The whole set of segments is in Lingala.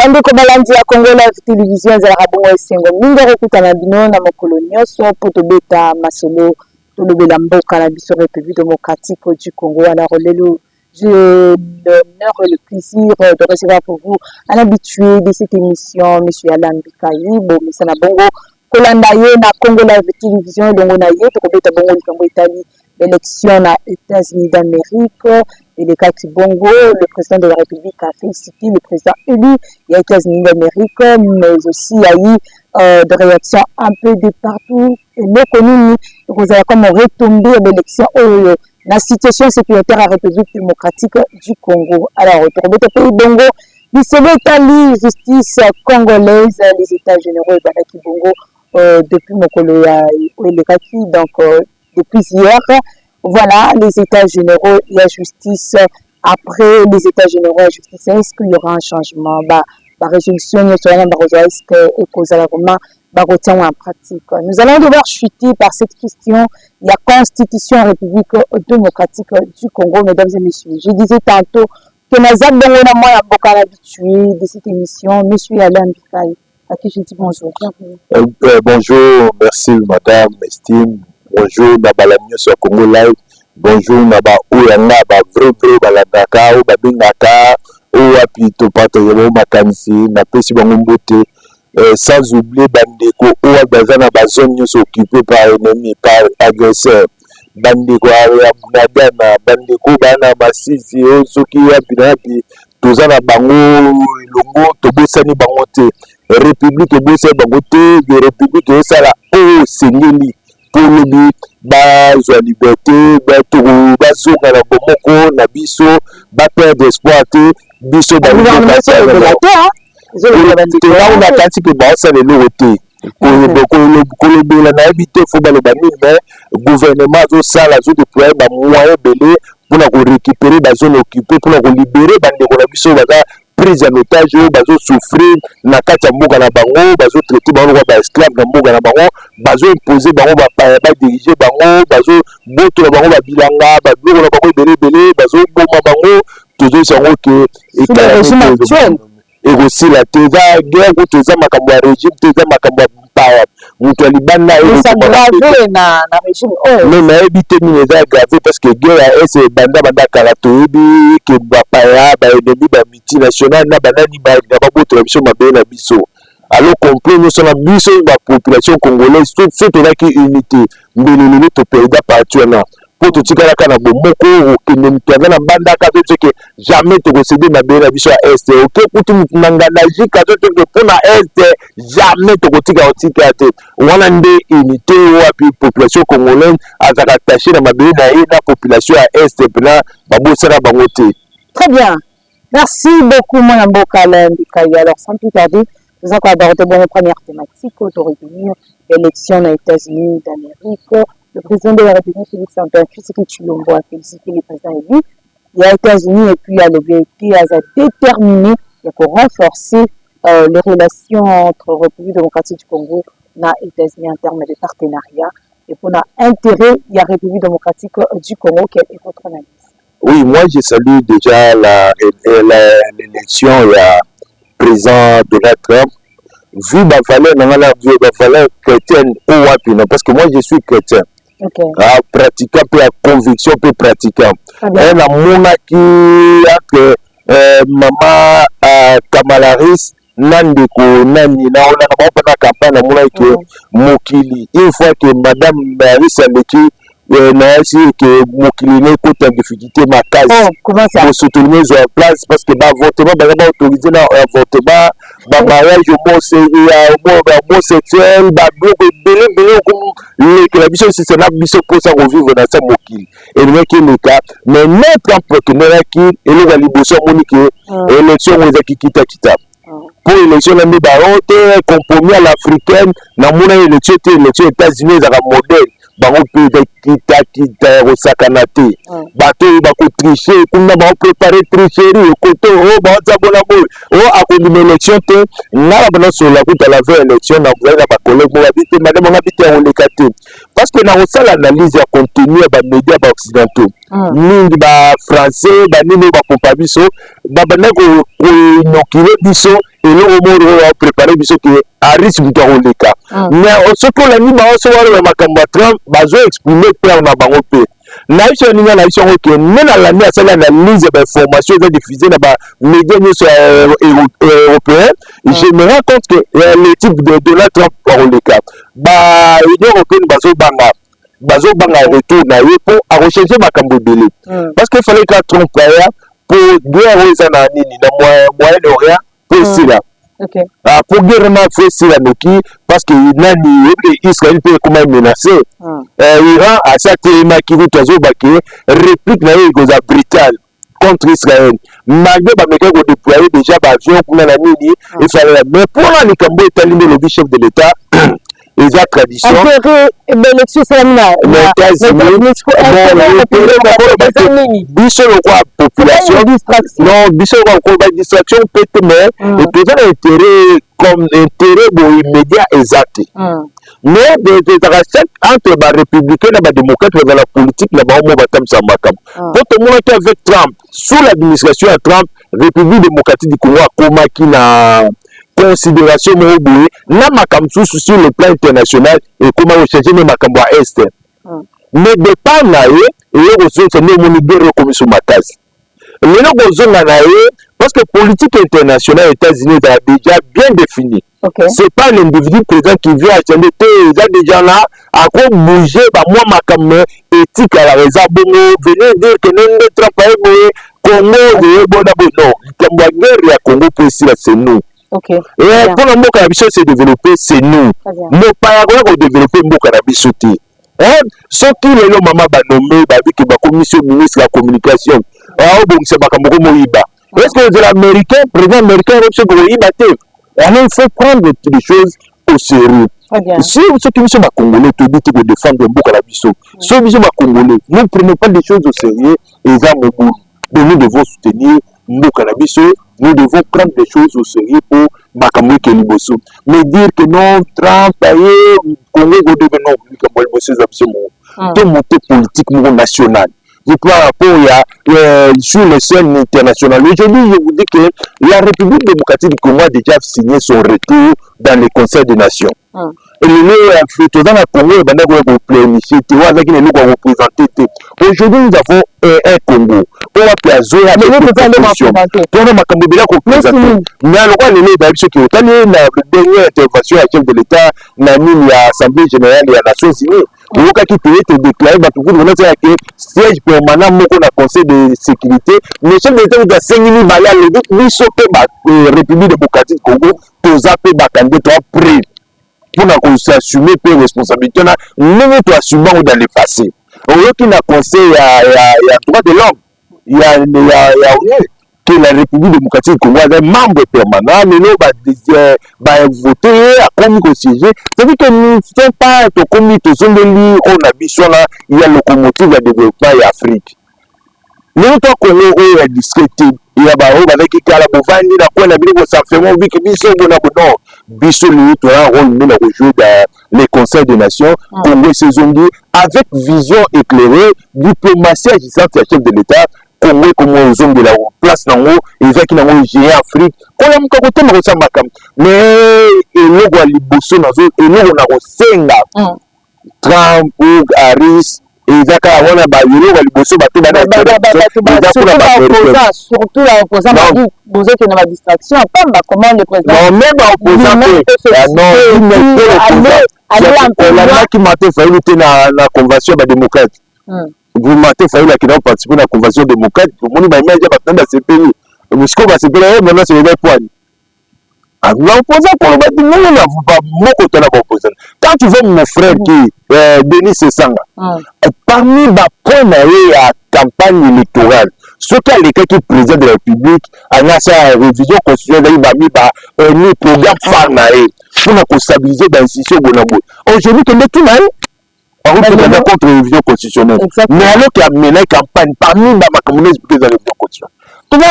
Bande ko balandi ya Congo Live Télévision za rabongo esengo minga rekutana bino na mokolo nyonso po tobeta masolo tolobela mboka na biso République démocratique du Congo. Alors j'ai l'honneur et le plaisir de recevoir pour vous un habitué de cette émission, M. Alain Bikayi, bon misana bongo kolanda ye na Congo Live Télévision dongo na ye tokobeta bongo likambo Italie l'élection na États-Unis d'Amérique. Et le Kati Bongo, le président de la République a félicité le président élu des États-Unis d'Amérique, mais aussi il y a eu des réactions un peu de partout. Et nous connus, vous avez comme retombé à l'élection la situation sécuritaire à la République démocratique du Congo. Alors, pour le pays Bongo, l'Italie, justice congolaise, les États généraux et Baraki Bongo, depuis Mokolo et le Kati, donc depuis hier. Voilà, les États généraux et la justice. Après les États généraux et la justice, est-ce qu'il y aura un changement? La résolution, est-ce que cause en pratique? Nous allons devoir chuter par cette question. La Constitution République démocratique du Congo, mesdames et messieurs. Je disais tantôt que Nazak Bongo moi a beaucoup habitué de cette émission, monsieur Alain Bikayi, à qui je dis bonjour. Bonjour, merci madame, estime. Bonjour, Nabalamio sur Congo Live. Bonjour, Naba Oyanga, vrai balandaka, ou babingaka, ou apito patoyemo makansi, na pesi bangombote, sans oublier Bandeko, ou abazana bazone occupé par ennemi, par agresseur. Bandeko abunagana, Bandeko bana basisi, soki apinapi, tozana bango, longo, tobosani bangote, République bosse bangote, de République osala, oh, sengeli. Pour le la liberté, bazonga na bomoko na biso, ba perdre espoir te, biso ba on a tanti que ba ça le loté. Kolobela na habité faut ba le mais gouvernement zo sala zo déployer ba moyen belé pour la récupérer ba zone occupée pour la libérer ba ndeko na biso ba prise en otage bazo souffrir na kati ya mboka na bango bazo traiter bango ba esclave na mboka na bango bazo imposer bango ba diriger bango bazo boto na bango ba bilanga ba biloko na bango belé bazo boma bango toujours sango que et aussi la teza guerre ko teza makambo ya régime teza makambo ya mpaya mutu alibanda na régime mais na ebité mineza grave parce que guerre est banda kala toyebi que bapaya ba ennemi ba multinational na banani ba boto na biso mabe na biso alors complet nous sommes biso ba population congolaise tout qui unité mbelelele to perda partout na pour tout tika kana bomoko okende mutanga na banda ka to que jamais to céder na be na biso à est OK kutu mutanga na jika to que pour na est jamais to tika te wana nde unité wapi population congolaise azaka attaché na mabe na population à est pena babosana bangote. Très bien. Merci beaucoup mon mboka Alain Bikayi. Alors sans plus tarder, nous allons aborder la première thématique autour de l'élection aux États-Unis d'Amérique. Le président de la République, Félix Antoine Tshisekedi Tshilombo, a félicité le président élu. Les États-Unis et puis à l'objectif à déterminer et pour renforcer les relations entre République démocratique du Congo et les États-Unis en termes de partenariat. Et pour l'intérêt de la République démocratique du Congo, quelle est votre analyse? Oui, moi je salue déjà l'élection du président Donald Trump. Vu ma valeur chrétienne ou wapi, parce que moi je suis chrétien. Okay. Pratiquant peu à conviction peu pratiquant. Elle a mon que maman Kamala Harris nandeko nani na ona na ba campagne na mona que mokili une fois que madame Harris aleki na si que mokili ne côté difficulté ma case pour soutenir en place parce que ba voter ba autoriser na voter ba mariage homosexuel ba bloqué belé comme que la mission c'est na mission pour ça revivre dans sa mokili et le qui le cas mais notre partenaire qui et le liboso monique élection qui kita pour l'élection de Barote, compromis à l'africaine, na mona élection États-Unis à modèle, bango peut kita rosakanate, bato bako tricher, kuna ba préparer tricherie, koto o ba zabona boy, o akoni élection te, na ba na so la kuta la veille élection na ba collègue mo habite madame on habite on lekate. parce que dans ça l'analyse ya contenu ya ba médias ba occidentaux mingi ba français ba nini ba popa biso ba bana ko inokile biso et le moment va préparer biso que à risque de roleka mais ce que la ni ba so wala makambo Trump bazo exprimer peur na bango pe na iso ni na iso que mena la ni asala analyse ba information va diffuser na ba médias européens je me rends compte que le type de Donald Trump roleka ba Union européenne bazo banga retour na ye pour à rechercher makambo belé parce que fallait que Trump aya pour guerre aux na nini na Moyen-Orient pour cela pour guerre na fait cela noki parce que nani Israël peut comment menacer Iran a ça tellement qui veut toujours baquer réplique na goza brutal contre Israël malgré ba meka ko déployer déjà ba avion pour na nini il fallait mais pour la likambo étaliner le chef de l'État les traditions l'élection c'est la biso le quoi population non biso ko ba distraction peut mais et peut-être intérêt comme intérêt immédiat exact mais des racines entre les républicains et les démocrates dans la politique là-bas on va comme ça makam pour tout le monde avec Trump sous l'administration de Trump République démocratique du Congo comme qui na considération moboé na makambo sur le plan international et comment rechercher les makambo à est mais de pas na et les ressources ne moni guerre comme sur makasi les gozonga na parce que politique internationale États-Unis a déjà bien défini c'est pas l'individu présent qui vient acheter ils ont déjà là à quoi bouger bah moi makambo éthique à la raison bongo venir dire que n'ende travailler Congo de bonabo non la guerre ya Congo précis c'est nous et pour le mboka biso se développer c'est nous mo pa ko développer mboka na biso te soki lelo mama ba nommé ba biki ba commission ministre de la communication bon c'est ba kamoko moyiba est-ce que l'américain président américain c'est ko moyiba te alors il faut prendre les choses au sérieux si ceux qui sont congolais te dit que défendre mboka na biso ceux qui sont congolais nous prenons pas les choses au sérieux et ça nous devons soutenir mboka na biso nous devons prendre des choses au sérieux pour makambo ke liboso mais dire que non Trump aye Congo go devait non makambo liboso absolument de monter politique nationale du par rapport sur les scènes internationales aujourd'hui je vous dis que la République démocratique du Congo a déjà signé son retour dans les conseils des nations et le dans la Congo et banda ko planifier tu vois avec les locaux représentés aujourd'hui nous avons un Congo pour la zoya de pour le makambo bila ko présenter mais alors quoi les babiso qui ont la dernière intervention à chef de l'État na nini ya Assemblée générale ya Nations Unies oka qui peut être déclaré ba tout le monde c'est que siège permanent moko na conseil de sécurité mais chef de l'État a sengini ba ya le biso pe ba République démocratique Congo toza pe ba candidat prêt pour s'assumer les responsabilités là nous nous assumons dans le passé au lieu qu'il a conseil à droit de l'homme il y a que la République démocratique Congo est membre permanent mais nous va voter à comme siéger c'est dire que nous ne sommes pas comme nous sommes de on a besoin là il y a locomotive de développement et Afrique nous toi Congo est discuté il y a avec qui la bovandi na quoi la bilo ça fait mon vie que biso bona bono biso lui toi rôle nous la jouer dans les conseils des nations Congo saison avec vision éclairée diplomatie agissante du chef de l'État Congo comme on zone de la place dans haut et avec qui dans gérer Afrique on a encore côté mais ça makam mais et nous va liboso na zo et nous on a senga Trump ou Harris et zaka wana ba yelo ba liboso ba to ba surtout la opposant ba bozo que na distraction pas comment le président non même opposant non la qui m'a fait na convention ba démocrate vous m'avez fait la qui n'a participé à la convention démocrate pour moi ba image ba tanda ce pays mais ce qu'on va se faire maintenant c'est les points l'opposant pour le battre non on n'a pas beaucoup de l'opposant quand tu vois mon frère qui Denis Sesanga parmi les points de la campagne électorale ce qui a les qui président de la République a sa révision constitutionnelle un programme phare pour stabiliser l'institution Bonabo aujourd'hui que le tout là on reprend contre la révision constitutionnelle mais alors qu'il y a mené campagne parmi les communautés de la révision constitutionnelle tout moi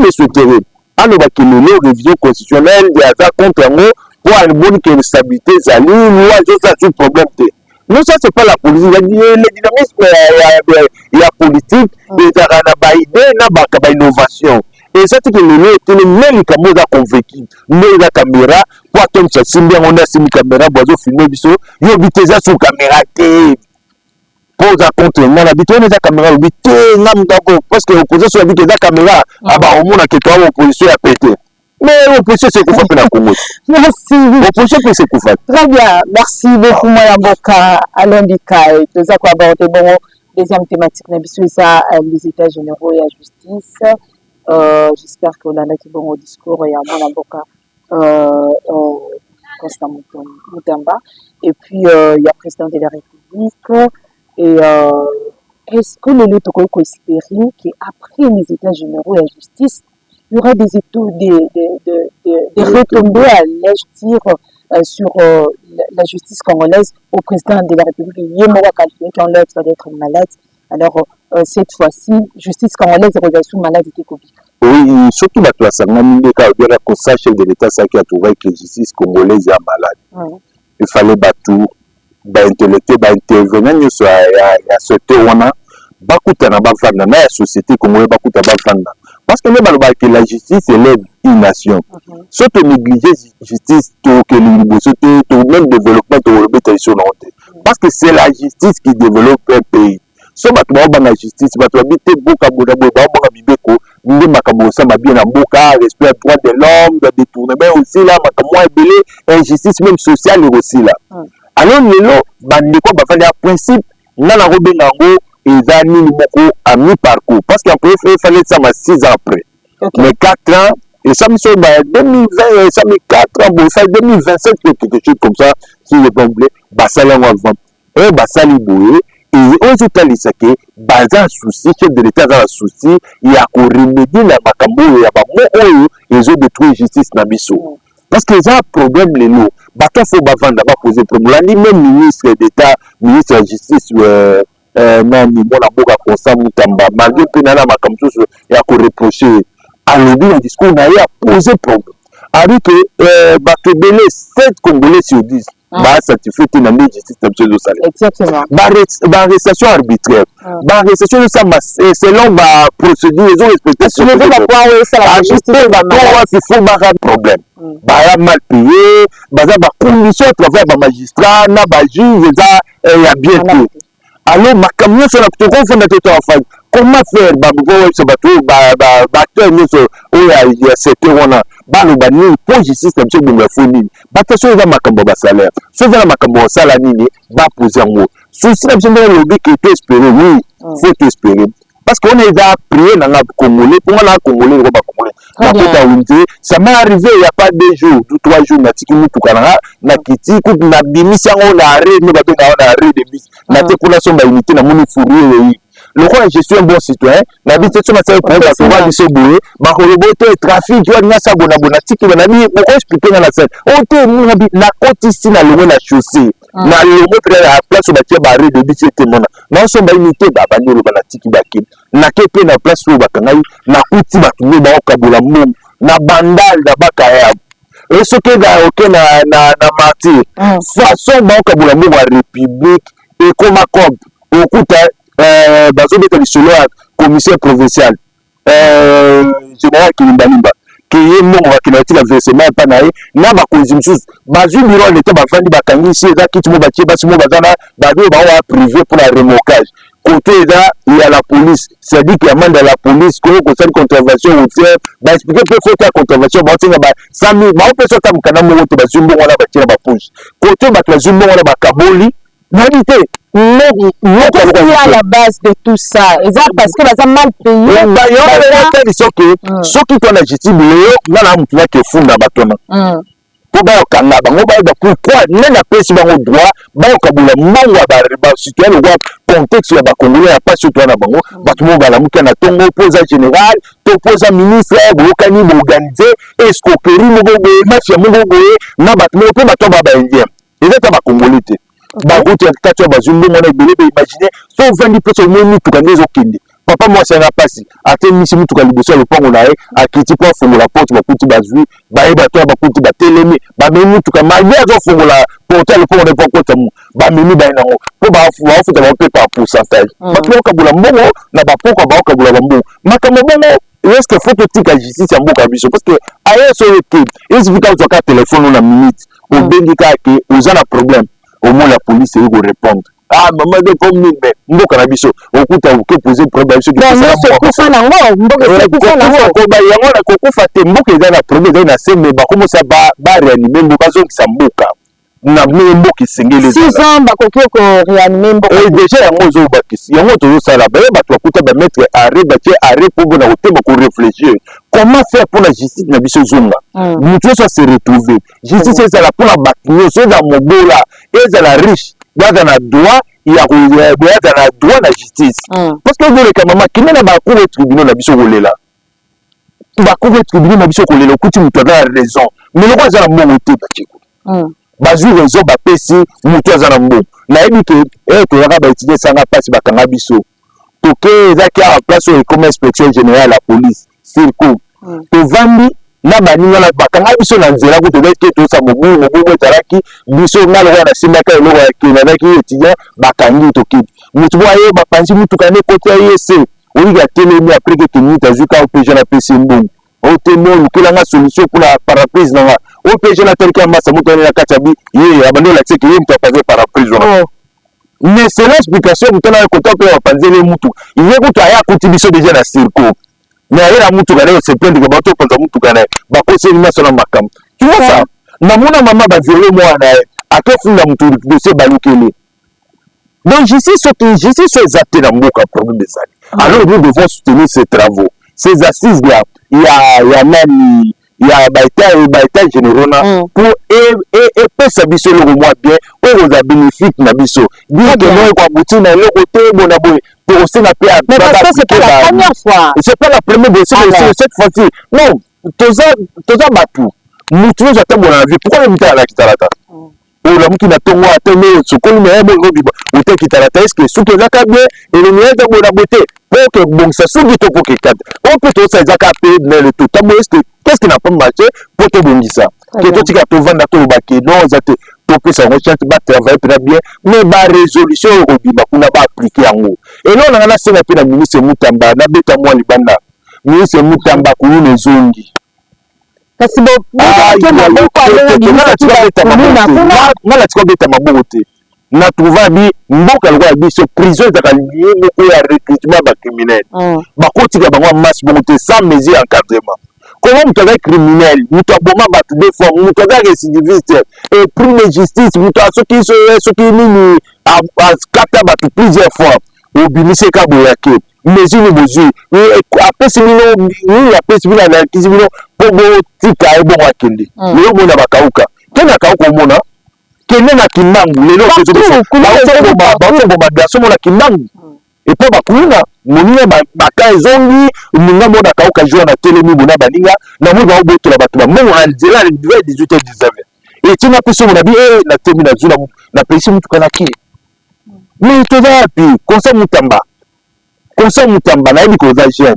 je souhaiterais alors que le révision constitutionnelle il y a contre un mot pour une bonne stabilité, ça lui, ça c'est un problème. Non, ça c'est pas la politique. Le dynamisme, il y a politique, il y a une idée, il y a une innovation. Et ça c'est que le même caméra convaincu, mais la caméra, pour attendre ça, si bien on a une caméra, boiseau filmé, il y a une vitesse sur caméra. Pose à contre moi l'habitude on est à caméra parce que l'opposition habite la caméra au monde que toi l'opposition a pété mais l'opposition c'est quoi la Congo. Merci l'opposition c'est quoi. Très bien, merci beaucoup moi Mboka Alain Bikaye nous avons abordé bon deuxième thématique ça les états généraux et la justice. J'espère que vous avez bon au discours et à moi Mboka Constant Mutamba et puis il y a le président de la République. Et est-ce que le lot peut espérer qu'après les états généraux et la justice, il y aura des retombées à l'âge sur la justice congolaise au président de la République. Il y a quelqu'un qui enlève ça d'être malade. Alors, cette fois-ci, justice congolaise revient sous maladie Covid. Oui, surtout la classe, chef de l'État qui a trouvé que la justice congolaise est malade. Il fallait battre. Intellectuel intervenant sur la société wana bakutana bavanda na la société congolaise bakuta bavanda parce que même la justice élève une nation surtout négliger justice que même développement parce que c'est la justice qui développe un pays so bato la justice bato babite boka boda boda ba bibeko nde makambo ça bien na boka respect droit de l'homme de détournement aussi là makambo ebele injustice même sociale aussi là. Alors, lelo bandeko bafali à principe nana robenango eza nini moko à mi-parcours parce qu'en fait il fallait ça 6 ans après. Mais 4 ans et ça me semble 2020 ça me 4 ans bon ça 2027 quelque chose comme ça si je peux oublier basala avant et basali boye et aujourd'hui ça que bazan souci chef de l'état dans souci il y a ko remédier la makambo ya ba mo ils ont détruit justice na biso. Parce que j'ai un problème, les lots. Bateau faut bavanda, va poser problème. Ni même ministre d'État, ministre de la Justice, non, ni bon, la boca constant, Moutamba, malgré que Nana Makamsous, il y a qu'on reprocher. À l'objet, le discours n'a pas posé problème. Avec que Bateau Belé, 7 Congolais sur 10, bah, certifié dans la justice, de salaire. Exactement. Arrestation arbitraire. Arrestation de ça, selon ma procédure, ils ont respecté ce que il faut un problème. Bah, mal payé, bah, condition de travail, bah, magistrat, na, bah, juge, il y a bien tout. Alors, ma camion sur la petite fondateur en face. Comment faire, bah, ce bateau, bah, il y a 7 euros, bah, le banni, pour justice, comme ça, vous fournir. Bah, tu sais, ma cambo, bah, salaire. Si vous avez ma cambo, salaire, bah, poser un mot. Si vous avez le but que tu espères, oui, faut espérer. Parce qu'on est là prié dans la Congolais, pour moi, la Congolais, on va Congolais. Ça m'est arrivé il n'y a pas 2 jours, 3 jours, na tiki mutu kananga, na kiti, na bimisi yango na arrêt, nous babé na arrêt de bis, na population ba unité na moni fourrier. Le roi, je suis un bon citoyen, na bité sur ma salle pour va biso boé, ba roboto trafic, yo na sa bona tiki na mi, pourquoi expliquer dans la scène. On te na côte ici na loin la chaussée. Na loin près la place où batia ba arrêt de bis était mona. Na so ba unité ba bandiro ba na tiki ba kim. Na kepe na place où ba kangai, na kuti ba tuno ba okabula mum. Na bandal da bakaya et ce que da OK na martyr façon ba okabula mum wa république et comme comme okuta bazo beta lisolo ya commissaire provincial général Kilimbanimba qui est mon qui na tika versement pa na na ba konzimsus bazu biro l'état ba fandi ba kangi si eza kiti mo ba tie basi mo bazana ba do ba wa privé pour la remorquage. Côté là, il y a la police. C'est-à-dire qu'il y a même de la police, qu'on concerne contravention routière, bah, expliquer que faut faire contravention, bah, on va 100 000, bah, on peut sortir mon canal, on va zumbo, on va tirer ma pouche. Côté, bah, la zumbo, on va kaboli. Réalité, qu'est-ce qu'il y a à la base de tout ça? Exact, parce que ça mal payé. Bah, il y a des gens ceux qui ont la justice, il y a un peu qui font dans la pour ba kanga bango ba pourquoi nena pesi bango droit ba kabula mongo ba citoyen wa contexte ya ba congolais ya pas citoyen bango ba tout monde la mukana tongo posa général to posa ministre bo kani bo organiser escroquerie mo go mafia mo go na ba mo pe ba to ba indien et ça ba congolais te ba route ya kato ba zumbu mo na belé imaginer so 20% mo ni to kanezo kindi papa moi c'est na pasi ate misi mutu ka liboso le pongo na ye akiti po fungola porte bakuti bazwi baye bato bakuti batelemi ba memi mutu ka malgré azo fungola porte le pongo de pokota mu ba memi ba nango po ba futa ba pe par pourcentage bato ka bula mbongo na ba poko ba ka bula mbongo makambo bongo est-ce que faut que tu justice en mboka biso parce que ailleurs sur le kid il suffit que tu téléphone na minute au bendika que aux a problème au moins la police il va répondre ah maman de comme nous mais mboka na biso okuta uke poser problème sur ça c'est kufa na ngo mboka c'est kufa na ngo ko ba yango na kokufa te mboka eza na problème na sembe ba comme ça ba réanimer mboka zo ki mboka na mboka singeli 6 ans bakoki ko réanimer mboka et déjà yango zo bakisi yango to sala ba bato bakuta ba mettre arrêt ba tie arrêt pour na otema ko réfléchir comment faire pour la justice na biso zonga mutu so se retrouver justice c'est la pour la bakinyo so za mobola et la riche dans la droit il y a dans la droit la justice parce que vous le maman qui n'a pas cour tribunal na biso kolela ba cour tribunal na biso kolela kuti mutu a raison mais le roi za na mbongo te bakiko bazui raison ba pesi mutu za na mbongo na yebi ke to yaka ba étudier sanga passe bakanga biso to ke za ki a place comme inspection générale la police circo to vandi na baninga na bakanga biso na nzela ko to bete to sa mobu ezalaki biso na lo na simaka eloko ya kina ki étudiant bakangi to kidi mutu boye bapanzi mutu kane côté yese olinga telemi après que tu mutu azuka opération na pesi mbongo o temo lukelanga solution pour la paraprise na opération na telka massa mutu na katabi ye abando la tseke ye mutu apaze paraprise mais c'est l'explication mutu na côté ko apanze le mutu il est ko aya kuti biso déjà na circo mais il y a mutu kana se prendre que bato kwanza mutu kana ba conseil national makam tu vois ça na mona mama ba violé moi na akefunda mutu dossier balukele donc justice so exacté na mboka problème des années alors nous devons soutenir ces travaux ces assises là il y a nani il y a baita généraux pour et pesa biso le mois bien pour aux bénéfices na biso dire que nous kwa buti na le côté bona boy pour aussi na paix mais parce que c'est pas la première fois c'est pas la première fois cette fois-ci non toza batu mutu zo tambona na vie pourquoi le mutala kitalata la mtu na tongo ateme sokoli na yabo ngobi ute kitalata est-ce que suke zaka bien et le mieux de la beauté pour que bon ça subi to pour que cadre on peut tout ça zaka payer mais le tout tamo est-ce que qu'est-ce qui n'a pas marché pour te bongisa que toi tu ka to vanda to baki non zate to pesa recherche ba travailler très bien mais ba résolution obi ba kuna ba appliquer yango et non on a la sena pe na ministre Mutamba na beta moi libanda ministre Mutamba kunu zongi kasi bo ngala tikobeta maboko te na trouva bi mboka lokwa biso prison ezaka lié moko ya recrutement ba criminel bakotika bango masse bongo te sans mesure encadrement comment mutu aza criminel mutu aboma bato de fois mutu aza récidiviste et prime de justice mutu soki nini akata bato plusieurs fois obimisi ka boyake mesure bozwi apesi bino nini apesi bino anarkisi bino mpo botika ye bongo akende lelo mona bakauka kende akauka omona kende na kimbangu lelo baotoboma garso mona kimbangu epo bakuluna moninga baka ezongi moninga mona akauka jour na telemi bona baninga na moi baobotola bato bamongo na nzela 18 etina peso mona bi na temi na zula na pesi mutuka na ki mais toza wapi conseil Mutamba na yebi koza jeune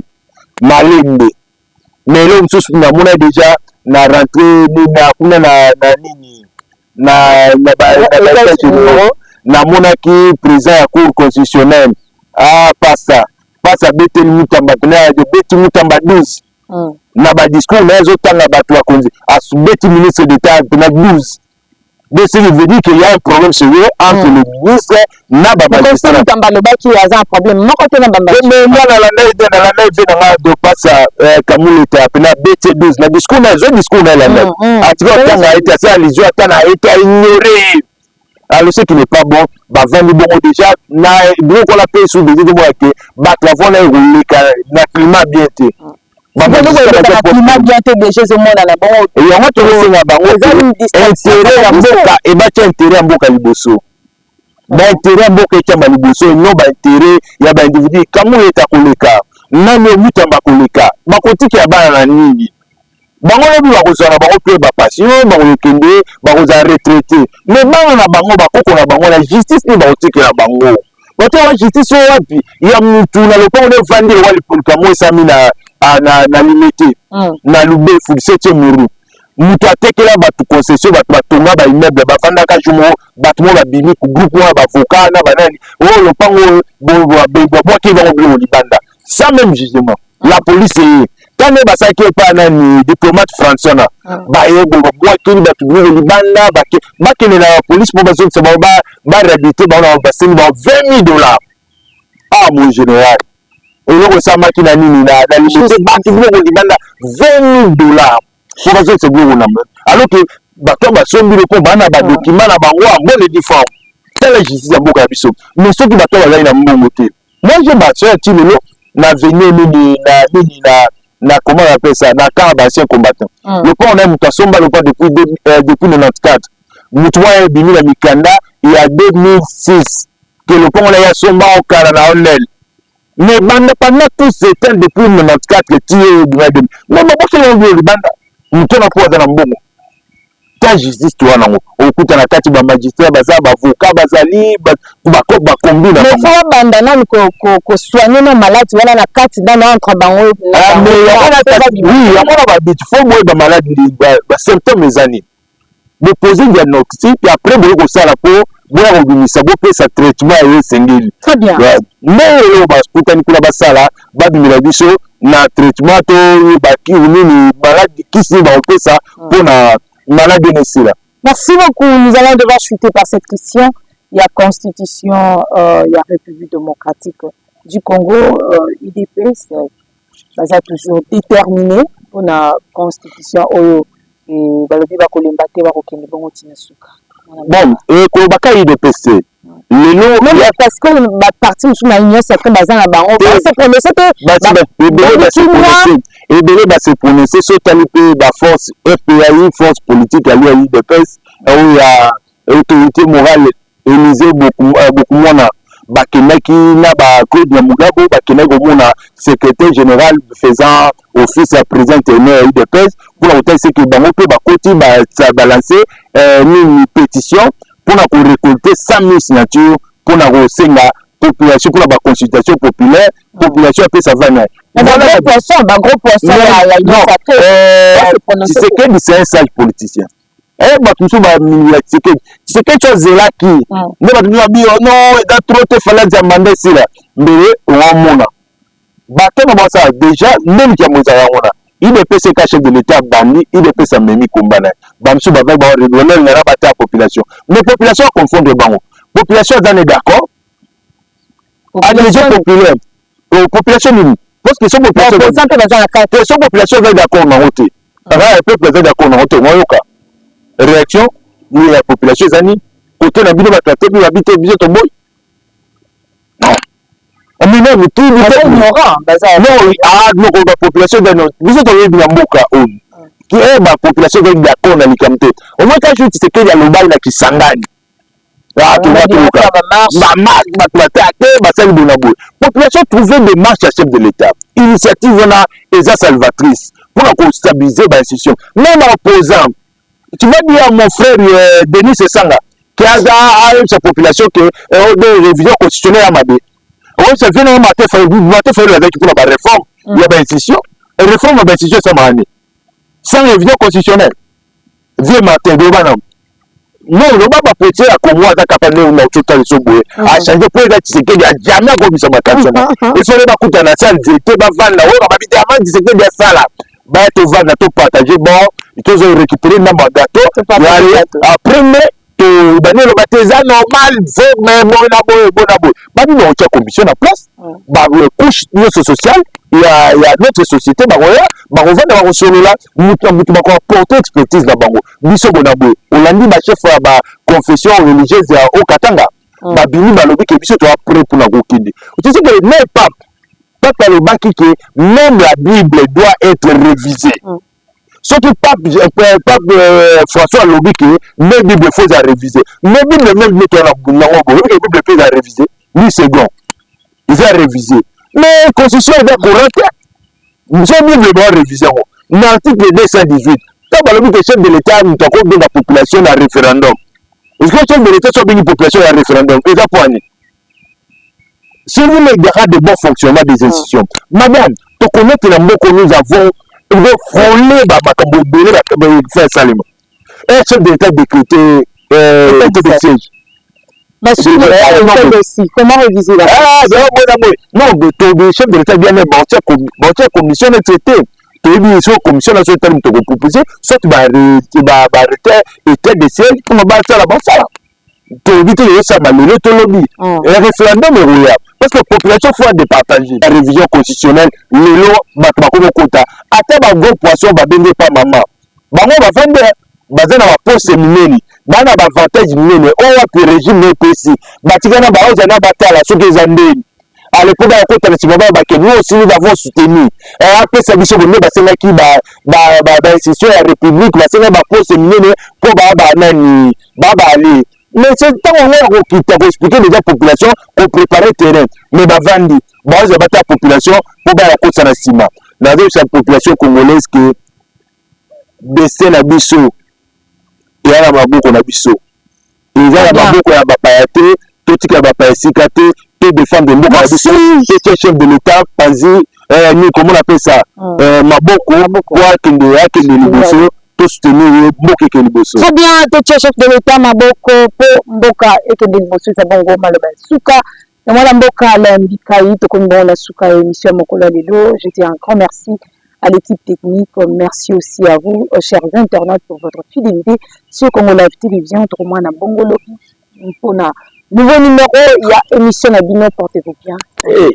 malembe mais lelo mosusu namona déjà na rentrée kuna na nini na namonaki président ya cour constitutionnelle pasa beteli Mutamba pena de beti Mutamba 12 na ba discours na ezotanga bato bakonzi asubeti ministre d'état pena 12 de ce qui veut dire qu'il y a un problème sérieux entre le ministre na ba magistrat. Comme Mutamba le baki il y a un problème moko te na bamba. Mais moi na la na do pasa kamuleta pena BT12 na discours na discours na la atika tanga été ça les yeux atana été ignoré. Alors ce qui n'est pas bon ba vandi bon déjà na bien qu'on la paye sous des de moi que ba plafond na climat bien té. Climat bien te déjà ce monde na bon et on va te senga bango intérêt ya mboka et ba intérêt ya mboka liboso ba intérêt ya mboka etamba liboso non ba intérêt ya ba individu kamu eta koleka nani Mutamba koleka bakotiki ya bana na nini bango lobi bakozana bango pe ba passion bango kende bakoza retraité mais bana na bango bakoko na bango la justice ni bakotiki na bango bato wa justice wapi ya mtu na lopango ne vandi wali polika mo sami na limité na lubefu 17e muru mutu atekela bato concession bato batonga ba immeuble bafanda ka jumo bato mo babimi ku groupe wa bavocat na banani o lopango bo ki ba ngoblo libanda sans même jugement la police quand ne basaki pa nani diplomate français na ba yebo bo ki bato bo libanda ba ki na police po bazo se ba réhabiliter ba na ba $20,000 ah mon général eloko esamaki na nini na limité bato bo libanda $20,000 pour que ce gros alors que bato basombi le pont bana ba document na bango en bonne et due forme telle justice ya mboka biso mais ceux qui bato bazali na mbongo te moi je bâti tilelo na venir nini na comment on appelle ça na camp d'anciens combattants le pont on a muta somba le pont depuis 94 mutwa bimi na mikanda il y a 2006 que le pont on a somba au cara na onel mais pendant tout ce temps depuis 94 que tu es mais moi je l'ai vu banda mutona kwa za mbongo ta justice to wana okuta na kati ba magistrat baza ba avocat bazali ba kombina mais faut banda na ko soigner nos malades wana na kati dans entre bango mais oui yamona ba bit faut moi ba malade ba symptômes les années de poser diagnostic et après bo sala po bo obimisa bo pesa traitement et sengeli très bien mais le ba sputani kula basala ba bimila biso na traitement to baki nini malade kisi ba opesa pour na malade nesila. Merci beaucoup. Nous allons devoir chuter par cette question. Il y a constitution, il y a République démocratique du Congo, IDPS, ça toujours déterminé pour la constitution et balobi ba kolembate ba kokende bongo tina suka. Bon, et ko baka IDPS lelo même parce que ba parti sous la union certains bazan na bango c'est pour le se prononcer sur telle ba force FPI force politique à l'IDPS où il y a autorité morale Élysée beaucoup mona bakemaki na ba Claude Mugabo bakemaki mona secrétaire général faisant office à président de l'IDPS pour la c'est que bango pe ba koti ba balancer une pétition pour récolter 100,000 signatures pour la population pour la consultation populaire population après ça va naître gros poisson c'est un sage politicien c'est quelque chose là qui ne va dire non et trop te fallait dire mandat si là mais on mona bateau na ça déjà même qui a monté on a il est PC chef de l'état bandi il est PC memi kombana bamsu ba va redonner na rabata la population mais population confondre bango population est d'accord adhésion populaire population nini parce que son population est d'accord na route le peuple est d'accord na route moyoka réaction ni la population zani côté na bino ba traité bi habiter biso to boy non mais tout ignorant non la population de notre biso to yebi na mboka on qui est la population de d'accord na likamte au moins quand tu sais que ya lobal na kisangani population trouver des marches à chef de l'État initiative na eza salvatrice pour la stabiliser ba institution même opposant tu vas dire à mon frère Denis Sanga qui a sa population que de révision constitutionnelle à Mabé on se vient à faire avec pour la réforme il y a une institution et réforme de l'institution sans révision constitutionnelle vieux matin de banam non le baba petit à comme moi capable de tout le sobo a changer pour être c'est que jamais comme ça matin il faut pas coûter la salle de ba vendre là on va habiter avant c'est que des salles ba to vendre to partager bon il faut récupérer dans ma gâteau après mais to bani le baptême normal mais bon ba nous on tient commission en place ba couche sociale il y a notre société ba on va dans la solo là nous ba porter expertise dans bango biso bonabo on l'a dit ba chef ba confession religieuse ya Okatanga ba bini ba lobi ke biso to après pour na kokindi tu sais que même pape le banque que même la Bible doit être révisée surtout pape François lobi que même Bible faut à réviser même Bible même mettre la Bible peut à réviser lui second il va réviser mais constitution est correcte cette Bible doit réviser l'article 218 quand le chef de l'État nous t'accorde de la population à référendum est-ce que le chef de l'État soit une population à référendum et ça point C'est lui le garant de bon fonctionnement des institutions. Madame, tu connais que nous avons frôlé Makambo faire Salima. Un chef d'État décrété de siège. Mais comment réviser la non, le chef de l'État vient de la commission de traité. Tu as dit commission nationale de proposer, soit tu vas arrêter l'état de siège pour me battre la banque. Tu as dit que ça va le lobby. Le référendum est royal. Parce que la population faut départager. La révision constitutionnelle, le lot, Bakbako Kota. Après, ma gros poisson va vendre pas maman. Maman va vendre. Baza na poste minene bana ba avantage minene o wa pe régime ne pesi batikana ba oza na batala soki ezandeni ale poda ya kota na simaba ba ke nous aussi nous avons soutenu après ça biso bonne basenga ki ba institution ya république basenga ba poste minene po ba nani ba ali mais c'est tant on a qui t'a expliqué les population pour préparer terrain mais ba vandi ba oza bata population po ba ya kota na sima na sa population congolaise que baisser la biso il y a la maboko na biso il y a la maboko ya bapaya te totika ya bapaya sika te to défendre mboka na biso te chef de l'état pazi ni comment on appelle ça maboko kwa kende liboso to soutenir mboka ke liboso très bien te chef de l'état maboko po mboka ekende liboso ça bongo maloba suka na mwana mboka la mbikai to kondo la suka émission mokolo lelo je dis un grand merci à l'équipe technique, merci aussi à vous, chers internautes, pour votre fidélité sur Congo Live Télévision. Autrement, na Bongolo, pour na nouveau numéro, il y a émission à Bino, portez-vous bien.